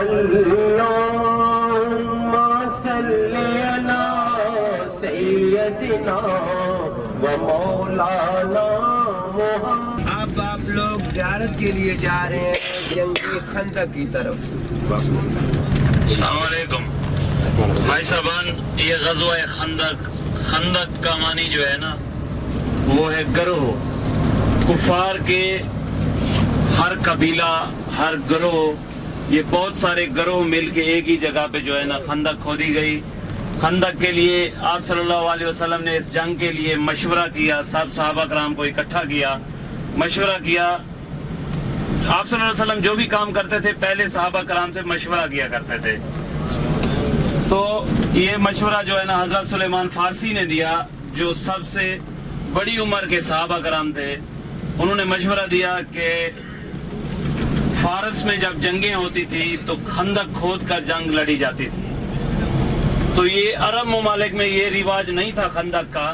اللهم صل على سيدنا ومولانا محمد. اب آپ لوگ زیارت کے لیے جا رہے ہیں جنگی خندق کی طرف. السلام علیکم بھائی صاحبان. یہ غزوہ خندق کا معنی جو ہے نا وہ ہے گروہ. کفار کے ہر قبیلہ ہر گروہ یہ بہت سارے گروہ مل کے ایک ہی جگہ پہ جو ہے نا خندق کھودی گئی. خندق کے لیے آپ صلی اللہ علیہ وسلم نے اس جنگ کے لیے مشورہ کیا. سب صحابہ کرام کو اکٹھا کیا, مشورہ کیا. آپ صلی اللہ علیہ وسلم جو بھی کام کرتے تھے پہلے صحابہ کرام سے مشورہ کیا کرتے تھے. تو یہ مشورہ جو ہے نا حضرت سلیمان فارسی نے دیا, جو سب سے بڑی عمر کے صحابہ کرام تھے. انہوں نے مشورہ دیا کہ فارس میں جب جنگیں ہوتی تھی تو خندق کھود کر جنگ لڑی جاتی تھی. تو یہ عرب ممالک میں یہ رواج نہیں تھا خندق کا.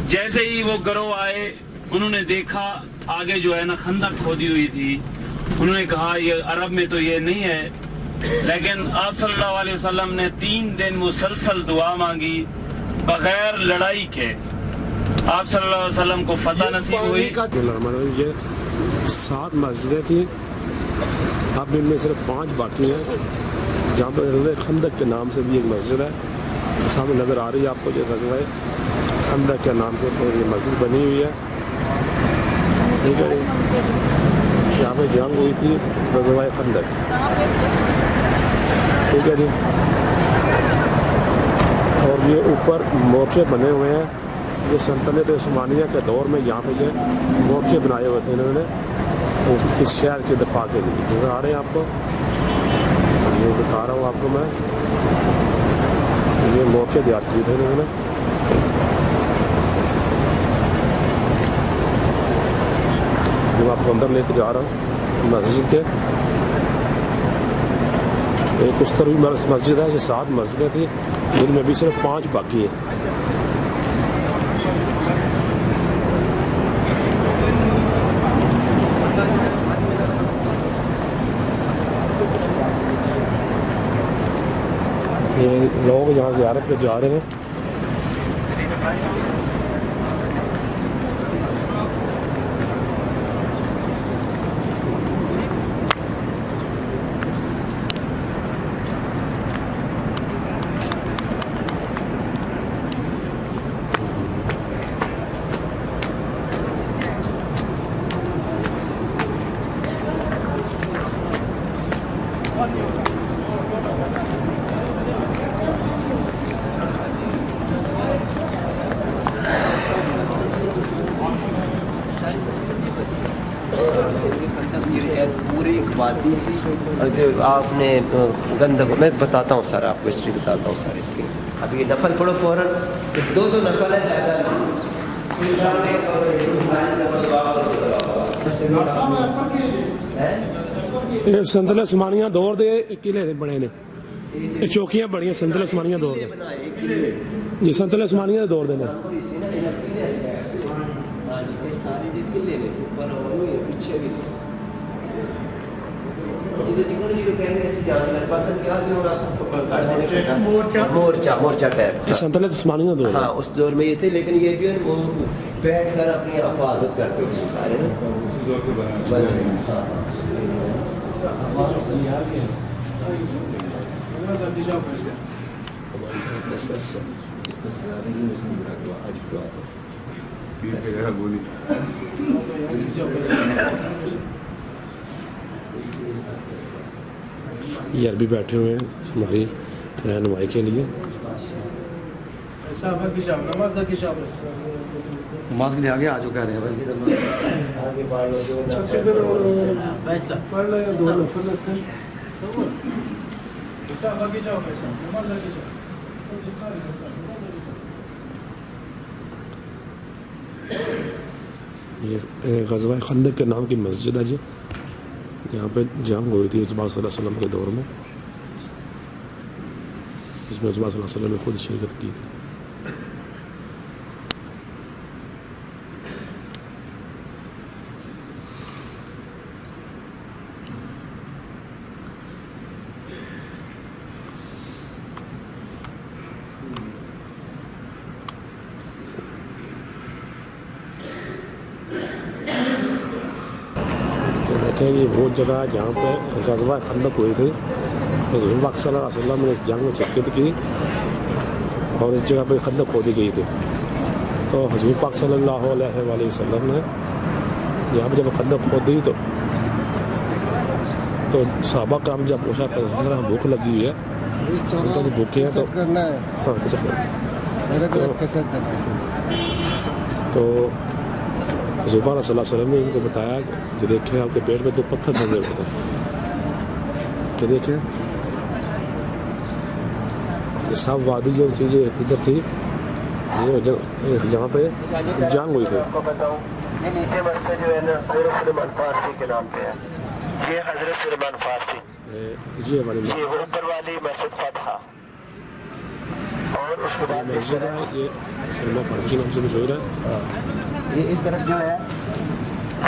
جیسے ہی وہ گروہ آئے انہوں نے دیکھا آگے جو ہے نا خندق کھودی ہوئی تھی. انہوں نے کہا یہ عرب میں تو یہ نہیں ہے. لیکن آپ صلی اللہ علیہ وسلم نے 3 دن مسلسل دعا مانگی بغیر لڑائی کے. آپ صلی اللہ علیہ وسلم کو فتح نصیب ہوئی. 7 مسجدیں تھیں, اب ان میں صرف 5 باقی ہیں. جہاں پر غزوہ خندق کے نام سے بھی ایک مسجد ہے, سامنے نظر آ رہی ہے آپ کو. جو غزوہ خندق کے نام کے اوپر یہ مسجد بنی ہوئی ہے. ٹھیک ہے, یہاں پہ جنگ ہوئی تھی غزوہ خندق. ٹھیک ہے جی. اور یہ اوپر مورچے بنے ہوئے ہیں. یہ سلطنت عثمانیہ کے دور میں یہاں پہ یہ مورچے بنائے ہوئے تھے انہوں نے اس شہر کے دفاع کے لیے. نظر آ رہے ہیں آپ کو, یہ دکھا رہا ہوں آپ کو میں. یہ مورچے تیار کیے تھے انہوں نے. جو آپ کو اندر لے کے جا رہا ہوں مسجد کے. ایک اس طرح مسجد ہے. یہ 7 مسجدیں تھیں جن میں بھی صرف 5 باقی ہیں. یہ لوگ یہاں زیارت پہ جا رہے ہیں. پوری ایک وادی تھی. اور جو آپ نے گندگ, میں بتاتا ہوں سر, آپ کو ہسٹری بتاتا ہوں سر اس کی. اب یہ نفل پڑھو فوراً. 2 نفل ہے زیادہ. سنتل عثمانیہ دور دے قلعے بنے نے, چوکیاں بڑی ہیں سنتل عثمانیہ دور دے. یہ سنتل عثمانیہ دور دے نے. سنتل عثمانیہ دور. ہاں اس دور میں یہ تھے, لیکن یہ بھی بیٹھ کر اپنی حفاظت کرتے تھے سارے نا. یہ عربی بیٹھے ہوئے ہیں ہماری رہنمائی کے لیے. نماز کے لیے آگے آ جو کہہ رہے ہیں بھائی. یہ غزوہ خندق کے نام کی مسجد ہے جی. یہاں پہ جنگ ہوئی تھی عثمان صلی اللہ علیہ وسلم کے دور میں, جس میں عثمان صلی اللہ علیہ وسلم نے خود شرکت کی تھی. دیکھیں یہ وہ جگہ ہے جہاں پہ غزوہ خندق ہوئی تھی. حضور پاک صلی اللہ علیہ وسلم نے اس جنگ میں شرکت کی اور اس جگہ پہ خندق کھودی گئی تھی. تو حضور پاک صلی اللہ علیہ وآلہ وسلم نے یہاں پہ جب خندق کھودی تو صحابہ کا ہم جب پوچھا تھا اس میں بھوک لگی ہوئی ہے, ان کا جو بھوکے ہیں تو ہاں تو حضور پاک صلی اللہ علیہ وسلم نے ان کو بتایا کہ دیکھیں آپ کے پیٹ میں 2 پتھر پھنسے ہوئے تھے. یہ دیکھیں یہ سب وادی جو چیزیں ادھر تھی جہاں پہ جنگ ہوئی تھی. یہ نیچے مسجد جو ہے نا حضرت سلیمان فارسی کے نام پہ ہے. یہ حضرت سلیمان فارسی, یہ اوپر والی مسجد فتح, اور اس کے بعد مسجد ہے یہ سلیمان فارسی کے نام سے مشہور ہے. یہ اس طرف جو ہے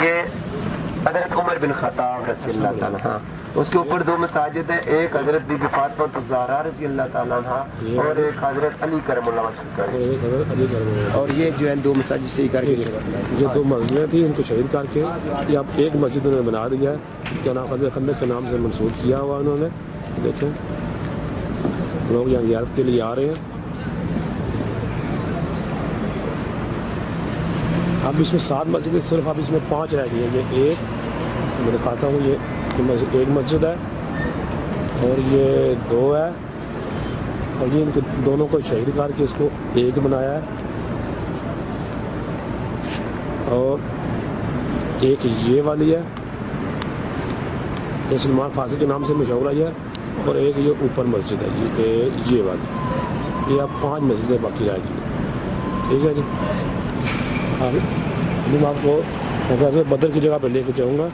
یہ حضرت عمر بن خطاب رضی اللہ تعالیٰ عنہ, اس کے اوپر 2 مساجد ہیں, ایک حضرت بی بی فاطمہ الزہرا رضی اللہ تعالیٰ عنہ اور ایک حضرت علی کرم اللہ وجہہ, اور یہ جو ہے 2 مساجد سے ہی کر کے جو 2 مسجدیں تھیں ان کو شہید کر کے یہ اب ایک مسجد انہوں نے بنا دیا ہے, اس کا نام غزوہ خندق کے نام سے منسوب کیا ہوا انہوں نے. دیکھیں لوگ یہاں زیارت کے لیے آ رہے ہیں. اب اس میں 7 مسجدیں, صرف اب اس میں 5 رہ گئی ہیں. یہ ایک میں دکھاتا ہوں, یہ ایک مسجد ہے اور یہ 2 ہے, اور یہ ان کو دونوں کو شہید کر کے اس کو ایک بنایا ہے. اور ایک یہ والی ہے, یہ سلمان فارسی کے نام سے مشہور ہے, اور ایک یہ اوپر مسجد ہے یہ والی. یہ اب 5 مسجدیں باقی رہ گئی. ٹھیک ہے جی, ابھی میں آپ کو بدر کی جگہ پہ لے کے جاؤں گا.